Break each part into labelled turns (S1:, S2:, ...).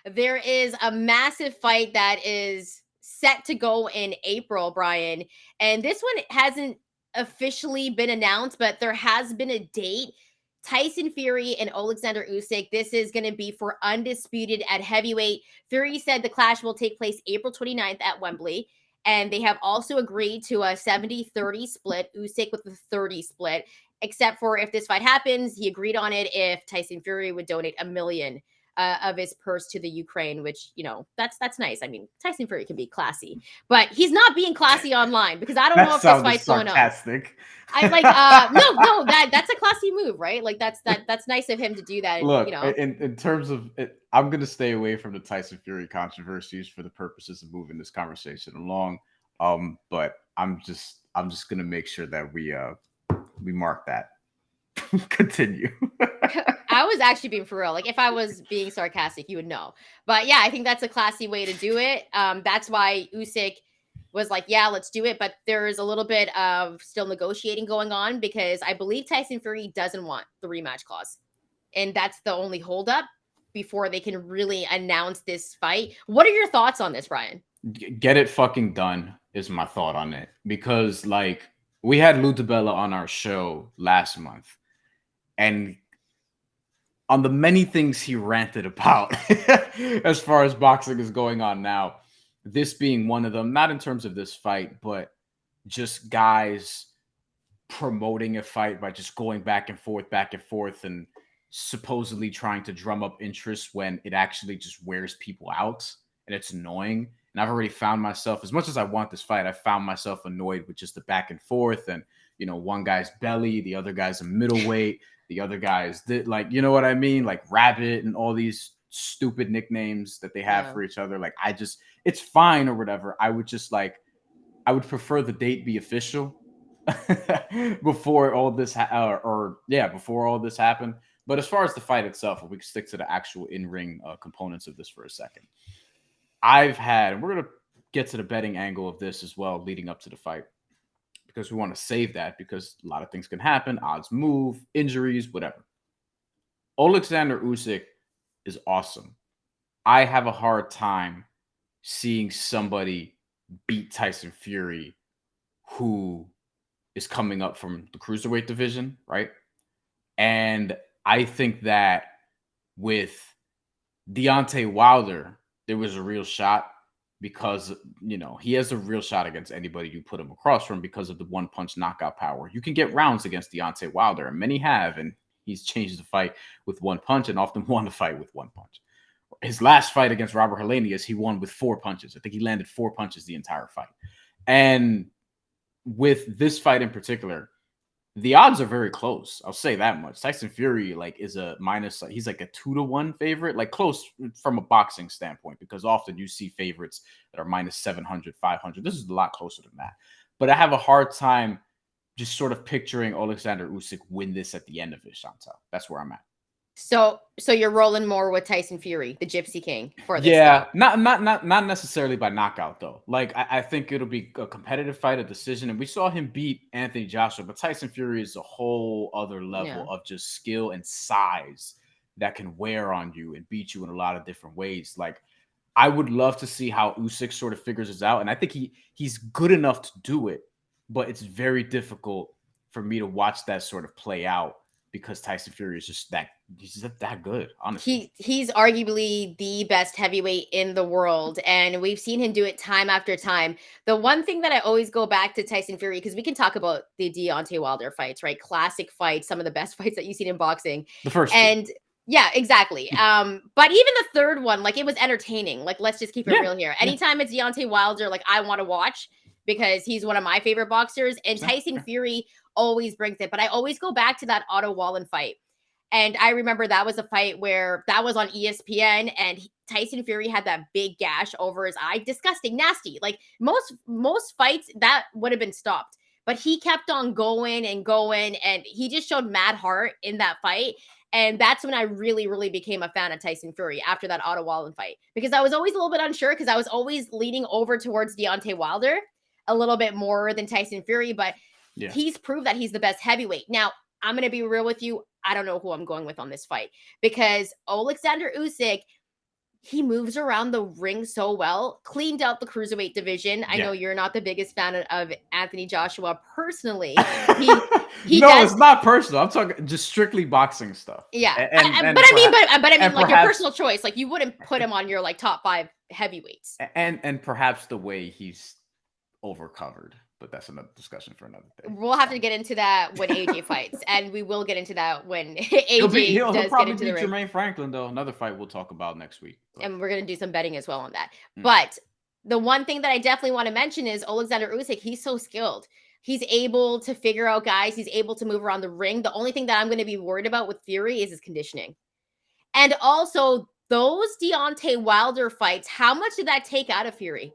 S1: there is a massive fight that is set to go in April, Brian. And this one hasn't officially been announced, but there has been a date. Tyson Fury and Oleksandr Usyk. This is going to be for undisputed at heavyweight. Fury said the clash will take place April 29th at Wembley. And they have also agreed to a 70-30 split, Usyk with the 30 split, except for if this fight happens, he agreed on it if Tyson Fury would donate $1 million of his purse to the Ukraine, which, that's nice. I mean, Tyson Fury can be classy, but he's not being classy online because I don't know
S2: That
S1: if this
S2: sounded
S1: fight's going on.
S2: sarcastic.
S1: I like no, that's a classy move, right? Like that's nice of him to do that.
S2: Look, in terms of it, I'm gonna stay away from the Tyson Fury controversies for the purposes of moving this conversation along. But I'm just gonna make sure that we mark that. Continue.
S1: I was actually being for real. Like if I was being sarcastic, you would know. But yeah, I think that's a classy way to do it. That's why Usyk was like, yeah, let's do it. But there's a little bit of still negotiating going on because I believe Tyson Fury doesn't want the rematch clause. And that's the only holdup before they can really announce this fight. What are your thoughts on this, Brian?
S2: Get it fucking done is my thought on it. Because like we had Lou DiBella on our show last month. And on the many things he ranted about as far as boxing is going on now, this being one of them, not in terms of this fight, but just guys promoting a fight by just going back and forth, and supposedly trying to drum up interest when it actually just wears people out and it's annoying. And I've already found myself, as much as I want this fight, I found myself annoyed with just the back and forth and, one guy's belly, the other guy's a middleweight. The other guys did, like, you know what I mean? Like Rabbit and all these stupid nicknames that they have for each other. Like, it's fine or whatever. I would prefer the date be official before all this, before all this happened. But as far as the fight itself, if we can stick to the actual in-ring components of this for a second, and we're going to get to the betting angle of this as well leading up to the fight, because we want to save that because a lot of things can happen. Odds move, injuries, whatever. Oleksandr Usyk is awesome. I have a hard time seeing somebody beat Tyson Fury who is coming up from the cruiserweight division, right? And I think that with Deontay Wilder, there was a real shot because, he has a real shot against anybody you put him across from because of the one-punch knockout power. You can get rounds against Deontay Wilder, and many have, and he's changed the fight with one punch and often won the fight with one punch. His last fight against Robert Helenius, he won with 4 punches. I think he landed 4 punches the entire fight. And with this fight in particular, the odds are very close. I'll say that much. Tyson Fury is a minus. He's like a 2-1 favorite, like close from a boxing standpoint, because often you see favorites that are minus 700, 500. This is a lot closer than that. But I have a hard time just sort of picturing Oleksandr Usyk win this at the end of it, Shantelle. That's where I'm at.
S1: So you're rolling more with Tyson Fury, the Gypsy King, for this.
S2: Yeah, not necessarily by knockout though. Like I think it'll be a competitive fight, a decision, and we saw him beat Anthony Joshua, but Tyson Fury is a whole other level of just skill and size that can wear on you and beat you in a lot of different ways. Like I would love to see how Usyk sort of figures this out, and I think he's good enough to do it, but it's very difficult for me to watch that sort of play out because Tyson Fury is just that good, honestly.
S1: He's arguably the best heavyweight in the world, and we've seen him do it time after time. The one thing that I always go back to Tyson Fury, because we can talk about the Deontay Wilder fights, right? Classic fights, some of the best fights that you've seen in boxing.
S2: The first
S1: and two. Yeah, exactly. But even the third one, like it was entertaining. Like, let's just keep it real here. Anytime it's Deontay Wilder, like I want to watch because he's one of my favorite boxers, and Tyson Fury always brings it. But I always go back to that Otto Wallin fight. And I remember that was a fight where that was on ESPN and Tyson Fury had that big gash over his eye. Disgusting, nasty. Like most fights that would have been stopped, but he kept on going and going. And he just showed mad heart in that fight. And that's when I really, really became a fan of Tyson Fury after that Otto Wallin fight, because I was always a little bit unsure because I was always leaning over towards Deontay Wilder a little bit more than Tyson Fury, but he's proved that he's the best heavyweight. Now, I'm going to be real with you. I don't know who I'm going with on this fight because Oleksandr Usyk, he moves around the ring so well, cleaned out the cruiserweight division. I know you're not the biggest fan of Anthony Joshua personally. He
S2: No,
S1: does.
S2: it's not personal. I'm talking just strictly boxing stuff.
S1: Yeah,
S2: But
S1: I mean, like your
S2: perhaps,
S1: personal choice. Like you wouldn't put him on your like top 5 heavyweights.
S2: and perhaps the way he's overcovered. But that's another discussion for another day.
S1: We'll have to get into that when AJ fights, and we will get into that when AJ
S2: he'll
S1: does
S2: probably
S1: get into the
S2: beat
S1: ring.
S2: Jermaine Franklin, though. Another fight we'll talk about next week. But.
S1: And we're gonna do some betting as well on that. But the one thing that I definitely want to mention is Oleksandr Usyk. He's so skilled. He's able to figure out guys. He's able to move around the ring. The only thing that I'm going to be worried about with Fury is his conditioning. And also those Deontay Wilder fights, how much did that take out of Fury?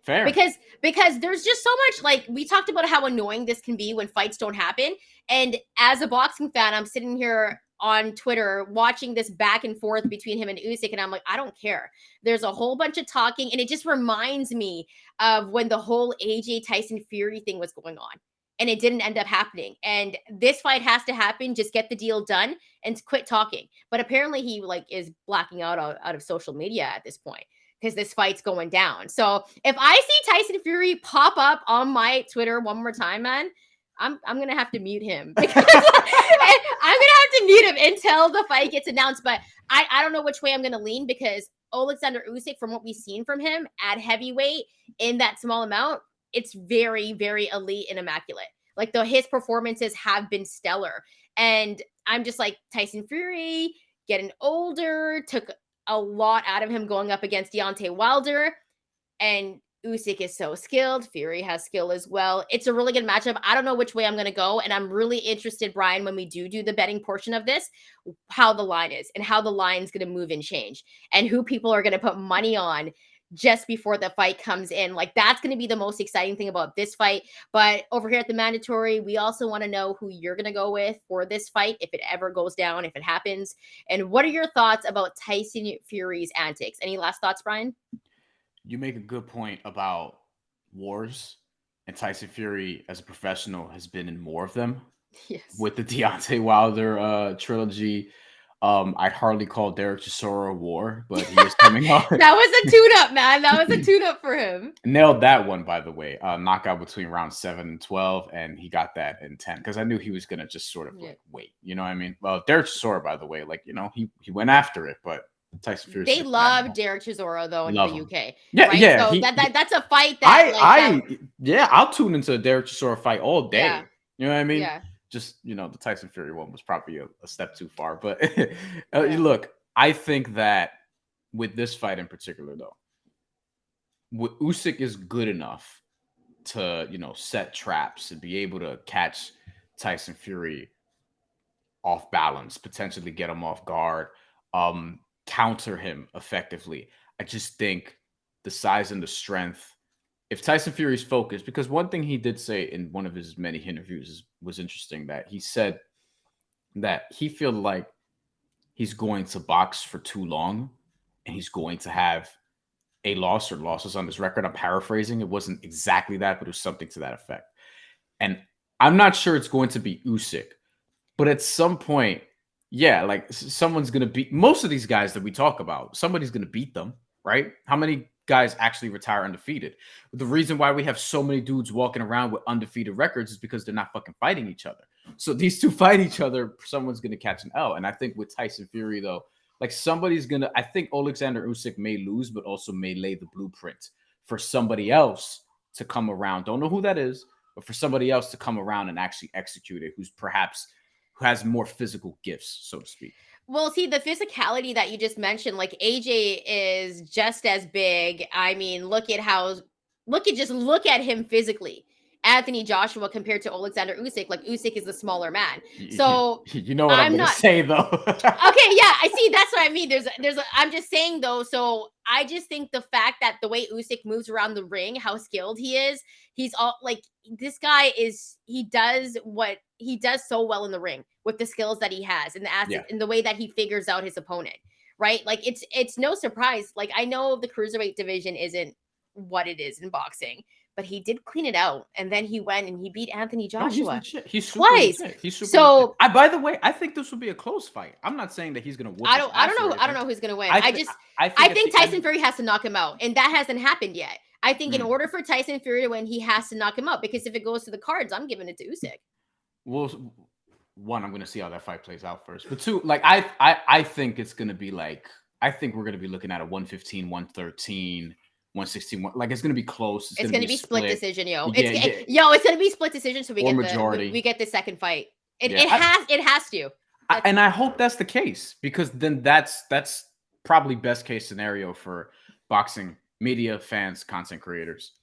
S2: Fair.
S1: Because there's just so much, like we talked about how annoying this can be when fights don't happen. And as a boxing fan, I'm sitting here on Twitter watching this back and forth between him and Usyk, and I'm like, I don't care. There's a whole bunch of talking, and it just reminds me of when the whole AJ Tyson Fury thing was going on, and it didn't end up happening. And this fight has to happen. Just get the deal done and quit talking. But apparently he like is blacking out of social media at this point, because this fight's going down. So if I see Tyson Fury pop up on my Twitter one more time, man, I'm gonna have to mute him, because I'm gonna have to mute him until the fight gets announced. But I don't know which way I'm gonna lean, because Oleksandr Usyk, from what we've seen from him at heavyweight in that small amount, it's very, very elite and immaculate. Like his performances have been stellar. And I'm just like, Tyson Fury getting older, took a lot out of him going up against Deontay Wilder, and Usyk is so skilled. Fury has skill as well. It's a really good matchup. I don't know which way I'm going to go, and I'm really interested, Bryan, when we do the betting portion of this, how the line is and how the line's going to move and change, and who people are going to put money on just before the fight comes in. Like, that's going to be the most exciting thing about this fight. But over here at the Mandatory, we also want to know who you're going to go with for this fight, if it ever goes down, if it happens. And what are your thoughts about Tyson Fury's antics? Any last thoughts, Bryan?
S2: You make a good point about wars, and Tyson Fury, as a professional, has been in more of them.
S1: Yes.
S2: With the Deontay Wilder trilogy. I'd hardly call Derek Chisora a war, but he is coming on.
S1: That was a tune-up, man. That was a tune-up for him.
S2: Nailed that one, by the way. Knockout between round 7 and 12, and he got that in 10, because I knew he was going to just sort of like wait. You know what I mean? Well, Derek Chisora, by the way, like, you know, he went after it, but Tyson Fury.
S1: They love Derek Chisora, though, in the UK.
S2: Yeah,
S1: right?
S2: yeah.
S1: So that's a fight that
S2: I'll tune into a Derek Chisora fight all day.
S1: Yeah.
S2: You know what I mean?
S1: Yeah.
S2: Just, you know, the Tyson Fury one was probably a step too far. But look, I think that with this fight in particular, though, Usyk is good enough to, you know, set traps and be able to catch Tyson Fury off balance, potentially get him off guard, counter him effectively. I just think the size and the strength, if Tyson Fury's focused, because one thing he did say in one of his many interviews was interesting, that he said that he feels like he's going to box for too long and he's going to have a loss or losses on his record. I'm paraphrasing. It wasn't exactly that, but it was something to that effect. And I'm not sure it's going to be Usyk, but at some point, yeah, like someone's going to beat most of these guys that we talk about. Somebody's going to beat them, right? How many guys actually retire undefeated? But the reason why we have so many dudes walking around with undefeated records is because they're not fucking fighting each other. So these two fight each other, someone's going to catch an L. And I think with Tyson Fury, though, like somebody's going to, I think Oleksandr Usyk may lose, but also may lay the blueprint for somebody else to come around. Don't know who that is, but for somebody else to come around and actually execute it, who has more physical gifts, so to speak.
S1: Well, see, the physicality that you just mentioned, like AJ is just as big. I mean, look at him physically. Anthony Joshua compared to Oleksandr Usyk, like Usyk is the smaller man. So
S2: you know what I'm going to say, though.
S1: Okay, yeah, I see. That's what I mean. I'm just saying, though. So I just think the fact that the way Usyk moves around the ring, how skilled he is, he's all like, this guy is, he does what he does so well in the ring with the skills that he has and the assets and the way that he figures out his opponent, right? Like it's no surprise. Like I know the cruiserweight division isn't what it is in boxing, but he did clean it out. And then he went and he beat Anthony
S2: No, he's
S1: Joshua
S2: legit. He's super
S1: twice.
S2: legit. He's super
S1: So
S2: legit. By the way, I think this will be a close fight. I'm not saying that he's gonna whoop.
S1: I don't know who's gonna win. I think Tyson Fury has to knock him out, and that hasn't happened yet. I think in order for Tyson Fury to win, he has to knock him out, because if it goes to the cards, I'm giving it to Usyk.
S2: Well, one, I'm going to see how that fight plays out first. But two, like I think it's going to be like, I think we're going to be looking at a 115, 113, 116. Like it's going to be close.
S1: It's going to be split decision, yo.
S2: Yeah,
S1: it's going to be split decision. So we get
S2: majority.
S1: we get the second fight. It has to.
S2: And I hope that's the case, because then that's probably best case scenario for boxing media, fans, content creators.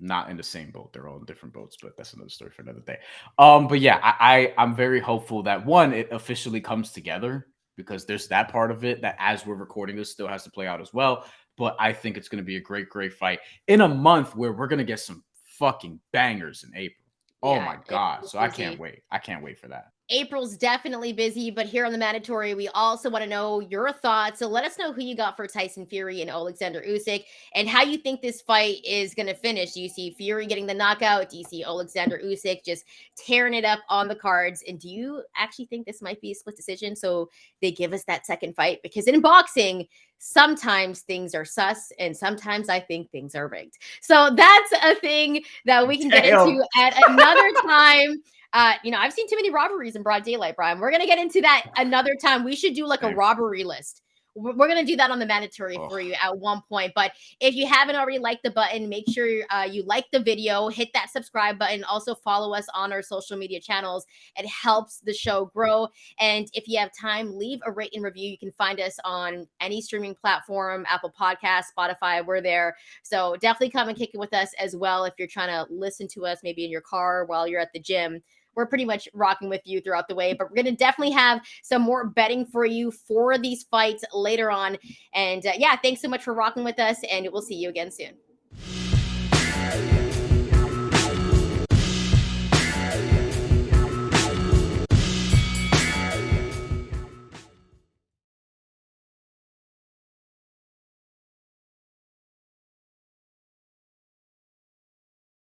S2: Not in the same boat. They're all in different boats, but that's another story for another day. But yeah, I'm very hopeful that one, it officially comes together, because there's that part of it that as we're recording this still has to play out as well. But I think it's going to be a great fight in a month where we're going to get some fucking bangers in April. Oh my God. So I can't wait. I can't wait for that.
S1: April's definitely busy, but here on the Mandatory, we also want to know your thoughts. So let us know who you got for Tyson Fury and Oleksandr Usyk, and how you think this fight is going to finish. Do you see Fury getting the knockout? Do you see Oleksandr Usyk just tearing it up on the cards? And do you actually think this might be a split decision, so they give us that second fight? Because in boxing, sometimes things are sus, and sometimes I think things are rigged. So that's a thing that we can get into at another time. I've seen too many robberies in broad daylight, Brian. We're going to get into that another time. We should do like a robbery list. We're going to do that on the Mandatory for you at one point. But if you haven't already liked the button, make sure you like the video, hit that subscribe button. Also follow us on our social media channels. It helps the show grow. And if you have time, leave a rate and review. You can find us on any streaming platform, Apple Podcasts, Spotify. We're there. So definitely come and kick it with us as well. If you're trying to listen to us, maybe in your car while you're at the gym, we're pretty much rocking with you throughout the way. But we're going to definitely have some more betting for you for these fights later on. And thanks so much for rocking with us, and we'll see you again soon.